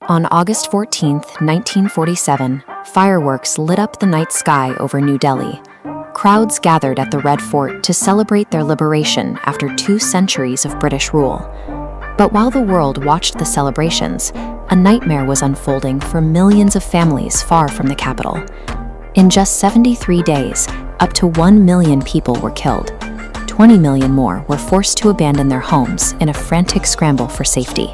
On August 14, 1947, fireworks lit up the night sky over New Delhi. Crowds gathered at the Red Fort to celebrate their liberation after 2 centuries of British rule. But while the world watched the celebrations, a nightmare was unfolding for millions of families far from the capital. In just 73 days, up to 1 million people were killed. 20 million more were forced to abandon their homes in a frantic scramble for safety.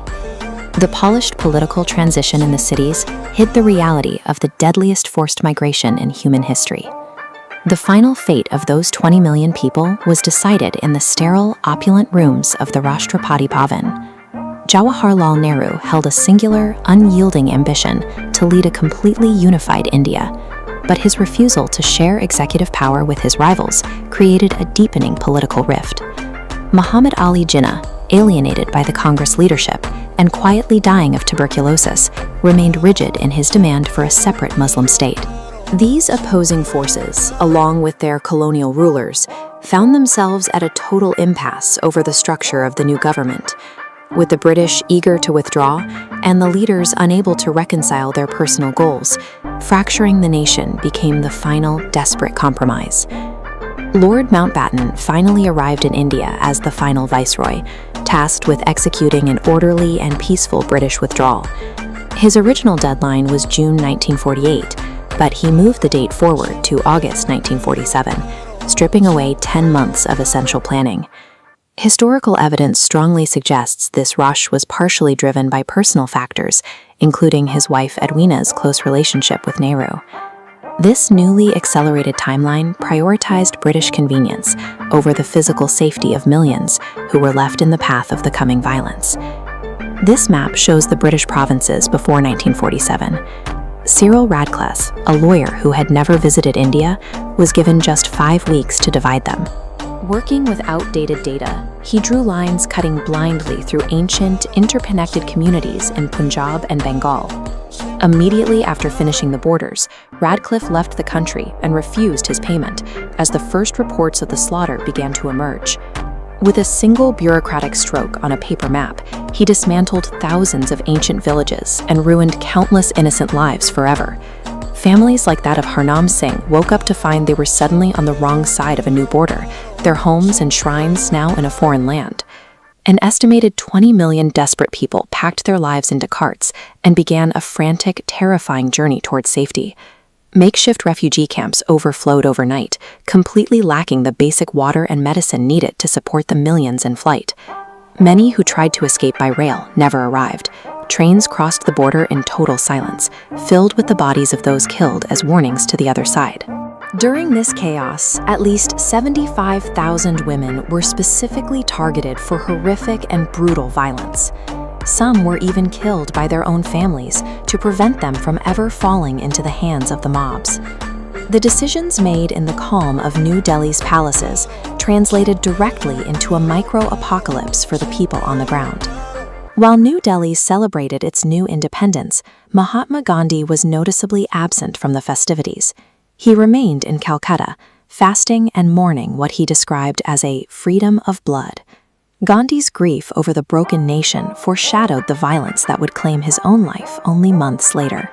The polished political transition in the cities hid the reality of the deadliest forced migration in human history. The final fate of those 20 million people was decided in the sterile, opulent rooms of the Rashtrapati Bhavan. Jawaharlal Nehru held a singular, unyielding ambition to lead a completely unified India, but his refusal to share executive power with his rivals created a deepening political rift. Muhammad Ali Jinnah, alienated by the Congress leadership and quietly dying of tuberculosis, remained rigid in his demand for a separate Muslim state. These opposing forces, along with their colonial rulers, found themselves at a total impasse over the structure of the new government. With the British eager to withdraw and the leaders unable to reconcile their personal goals, fracturing the nation became the final desperate compromise. Lord Mountbatten finally arrived in India as the final viceroy, tasked with executing an orderly and peaceful British withdrawal. His original deadline was June 1948, but he moved the date forward to August 1947, stripping away 10 months of essential planning. Historical evidence strongly suggests this rush was partially driven by personal factors, including his wife Edwina's close relationship with Nehru. This newly accelerated timeline prioritized British convenience over the physical safety of millions who were left in the path of the coming violence. This map shows the British provinces before 1947. Cyril Radcliffe, a lawyer who had never visited India, was given just 5 weeks to divide them. Working with outdated data, he drew lines cutting blindly through ancient, interconnected communities in Punjab and Bengal. Immediately after finishing the borders, Radcliffe left the country and refused his payment as the first reports of the slaughter began to emerge. With a single bureaucratic stroke on a paper map, he dismantled thousands of ancient villages and ruined countless innocent lives forever. Families like that of Harnam Singh woke up to find they were suddenly on the wrong side of a new border, their homes and shrines now in a foreign land. An estimated 20 million desperate people packed their lives into carts and began a frantic, terrifying journey towards safety. Makeshift refugee camps overflowed overnight, completely lacking the basic water and medicine needed to support the millions in flight. Many who tried to escape by rail never arrived. Trains crossed the border in total silence, filled with the bodies of those killed as warnings to the other side. During this chaos, at least 75,000 women were specifically targeted for horrific and brutal violence. Some were even killed by their own families to prevent them from ever falling into the hands of the mobs. The decisions made in the calm of New Delhi's palaces translated directly into a micro-apocalypse for the people on the ground. While New Delhi celebrated its new independence, Mahatma Gandhi was noticeably absent from the festivities. He remained in Calcutta, fasting and mourning what he described as a freedom of blood. Gandhi's grief over the broken nation foreshadowed the violence that would claim his own life only months later.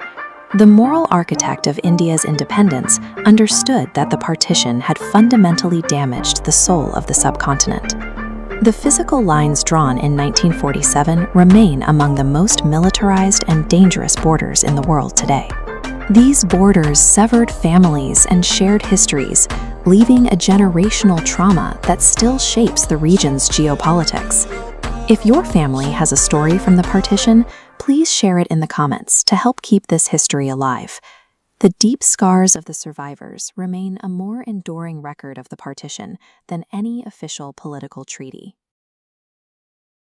The moral architect of India's independence understood that the partition had fundamentally damaged the soul of the subcontinent. The physical lines drawn in 1947 remain among the most militarized and dangerous borders in the world today. These borders severed families and shared histories, leaving a generational trauma that still shapes the region's geopolitics. If your family has a story from the partition, please share it in the comments to help keep this history alive. The deep scars of the survivors remain a more enduring record of the partition than any official political treaty.